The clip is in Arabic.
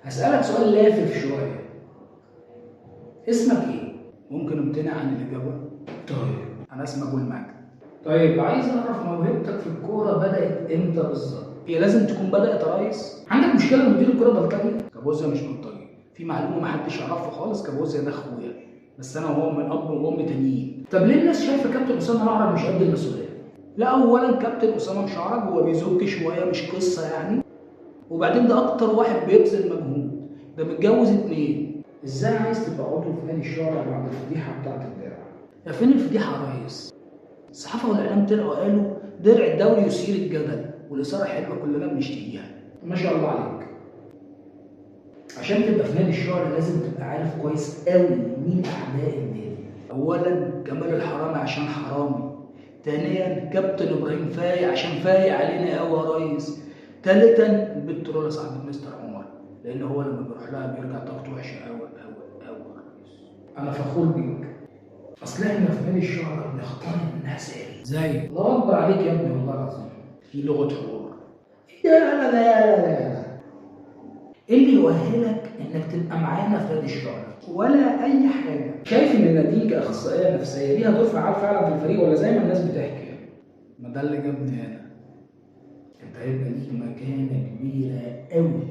هسألك سؤال لافف شوية. اسمك ايه؟ ممكن امتنع عن الإجابة؟ طيب أنا اسمي أبو المجد. طيب عايز أعرف موهبتك في الكورة بدأت إمتى بالظبط؟ هي لازم تكون بدأت يا ريس؟ عندك مشكلة إن مدير الكورة بلطجي؟ كابوزيا مش بلطجي، في معلومة محدش يعرفها خالص، كابوزيا ده أخويا، بس أنا وهو من أب وأم تانيين. طب ليه الناس شايفة كابتن أسامة الأعرج مش قد المسؤولية؟ لا أولاً كابتن أسامة مش أعرج، هو بيزك شوية مش قصة يعني. وبعدين ده أكتر واحد بيبذل مجهود، ده متجوز 2. ازاي عايز تبقى عضو في نادي الشارع بعد الفضيحه بتاعت الدرع؟ يا فين الفضيحه يا ريس؟ الصحافه والاعلام طلعوا قالوا درع الدوري يثير الجدل والاثاره حلوه كلنا بنشتهيها. ما شاء الله عليك. عشان تبقى في نادي الشارع لازم تبقى عارف كويس قوي مين اعداء النادي. اولا كمال الحرامي عشان حرامي. ثانيا كابتن ابراهيم فايق عشان فايق علينا قوي يا ريس. ثالثا البنت رولا صاحبة مستر عمر، لان هو لما بيروح لها بيرجع طاقته وحشه قوي قوي قوي يا ريس. انا فخور بيك. اصل احنا في نادي الشعراء بنختار الناس زي الله اكبر عليك يا ابني والله العظيم. في لغه حوار. لا ايه اللي يؤهلك انك تبقى معانا في نادي الشعراء؟ ولا اي حاجه. شايف ان نادين كاخصائيه نفسيه ليها دور فعال فعلا في الفريق ولا زي ما الناس بتحكي؟ ما ده اللي جابني هنا. انت هيبقى ليك مكانه كبيره قوي